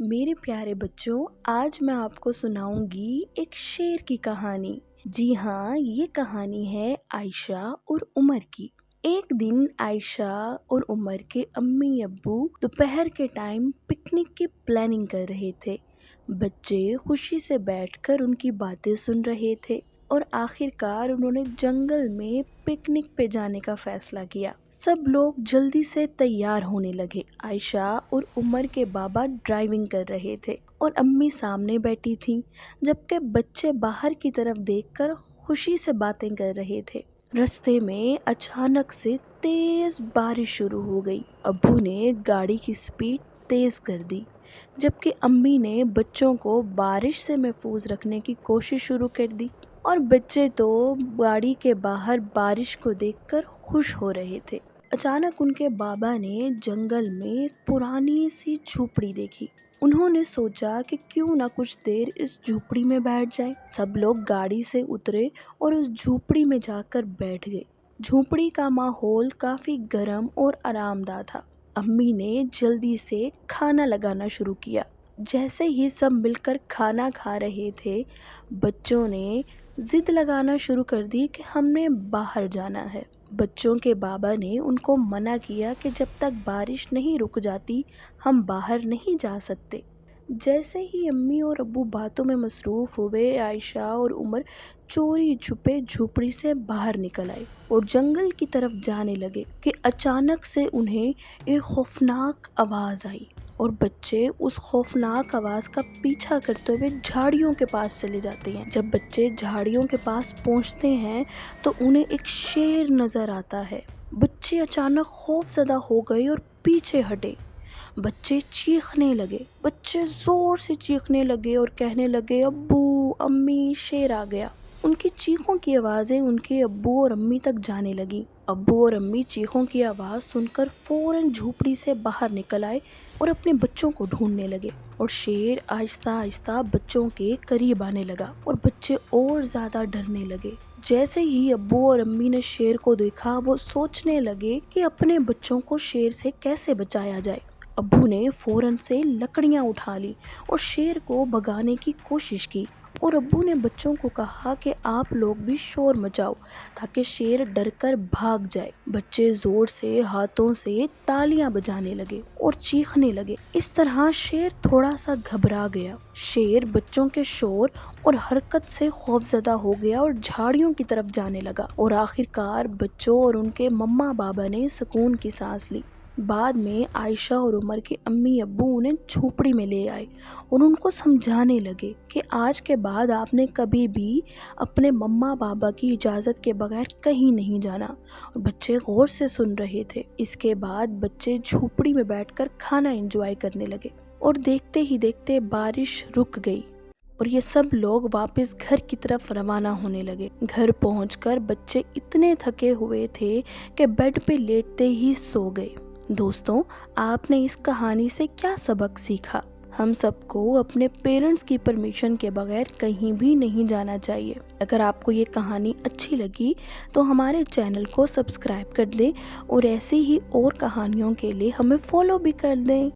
मेरे प्यारे बच्चों, आज मैं आपको सुनाऊंगी एक शेर की कहानी। जी हाँ, ये कहानी है आयशा और उमर की। एक दिन आयशा और उमर के अम्मी अब्बू दोपहर के टाइम पिकनिक की प्लानिंग कर रहे थे। बच्चे खुशी से बैठकर उनकी बातें सुन रहे थे और आखिरकार उन्होंने जंगल में पिकनिक पे जाने का फैसला किया। सब लोग जल्दी से तैयार होने लगे। आयशा और उमर के बाबा ड्राइविंग कर रहे थे और अम्मी सामने बैठी थीं, जबकि बच्चे बाहर की तरफ देखकर खुशी से बातें कर रहे थे। रास्ते में अचानक से तेज बारिश शुरू हो गई। अब्बू ने गाड़ी की स्पीड तेज कर दी, जबकि अम्मी ने बच्चों को बारिश से महफूज रखने की कोशिश शुरू कर दी। और बच्चे तो गाड़ी के बाहर बारिश को देखकर खुश हो रहे थे। अचानक उनके बाबा ने जंगल में एक पुरानी सी झोपड़ी देखी। उन्होंने सोचा कि क्यों ना कुछ देर इस झोपड़ी में बैठ जाएं। सब लोग गाड़ी से उतरे और उस झोपड़ी में जाकर बैठ गए। झोपड़ी का माहौल काफी गर्म और आरामदायक था। अम्मी ने जल्दी से खाना लगाना शुरू किया। जैसे ही सब मिलकर खाना खा रहे थे, बच्चों ने जिद लगाना शुरू कर दी कि हमने बाहर जाना है। बच्चों के बाबा ने उनको मना किया कि जब तक बारिश नहीं रुक जाती हम बाहर नहीं जा सकते। जैसे ही अम्मी और अब्बू बातों में मसरूफ हुए, आयशा और उमर चोरी छुपे झोपड़ी से बाहर निकल आए और जंगल की तरफ जाने लगे कि अचानक से उन्हें एक खौफनाक आवाज आई और बच्चे उस खौफनाक आवाज का पीछा करते हुए झाड़ियों के पास चले जाते हैं। जब बच्चे झाड़ियों के पास पहुंचते हैं तो उन्हें एक शेर नजर आता है। बच्चे अचानक खौफजदा हो गए और पीछे हटे। बच्चे चीखने लगे। बच्चे जोर से चीखने लगे और कहने लगे, अब्बू अम्मी, शेर आ गया। उनकी चीखों की आवाजें उनके अब्बू और अम्मी तक जाने लगी। अब्बू और अम्मी चीखों की आवाज सुनकर फौरन झोपड़ी से बाहर निकल आए और अपने बच्चों को ढूंढने लगे। और शेर आहिस्ता आहिस्ता बच्चों के करीब आने लगा और बच्चे और ज्यादा डरने लगे। जैसे ही अब्बू और अम्मी ने शेर को देखा, वो सोचने लगे कि अपने बच्चों को शेर से कैसे बचाया जाए। अब्बू ने फौरन से लकड़ियां उठा ली और शेर को भगाने की कोशिश की। और अब्बू ने बच्चों को कहा कि आप लोग भी शोर मचाओ ताकि शेर डरकर भाग जाए। बच्चे जोर से हाथों से तालियां बजाने लगे और चीखने लगे। इस तरह शेर थोड़ा सा घबरा गया। शेर बच्चों के शोर और हरकत से खौफजदा हो गया और झाड़ियों की तरफ जाने लगा। और आखिरकार बच्चों और उनके मम्मा बाबा ने सुकून की सांस ली। बाद में आयशा और उमर के अम्मी अब्बू उन्हें झोपड़ी में ले आए और उनको समझाने लगे कि आज के बाद आपने कभी भी अपने मम्मा बाबा की इजाज़त के बगैर कहीं नहीं जाना। और बच्चे गौर से सुन रहे थे। इसके बाद बच्चे झोपड़ी में बैठकर खाना एंजॉय करने लगे और देखते ही देखते बारिश रुक गई और ये सब लोग वापस घर की तरफ रवाना होने लगे। घर पहुंचकर बच्चे इतने थके हुए थे कि बेड पे लेटते ही सो गए। दोस्तों, आपने इस कहानी से क्या सबक सीखा? हम सबको अपने पेरेंट्स की परमिशन के बगैर कहीं भी नहीं जाना चाहिए। अगर आपको ये कहानी अच्छी लगी तो हमारे चैनल को सब्सक्राइब कर दें और ऐसी ही और कहानियों के लिए हमें फॉलो भी कर दें।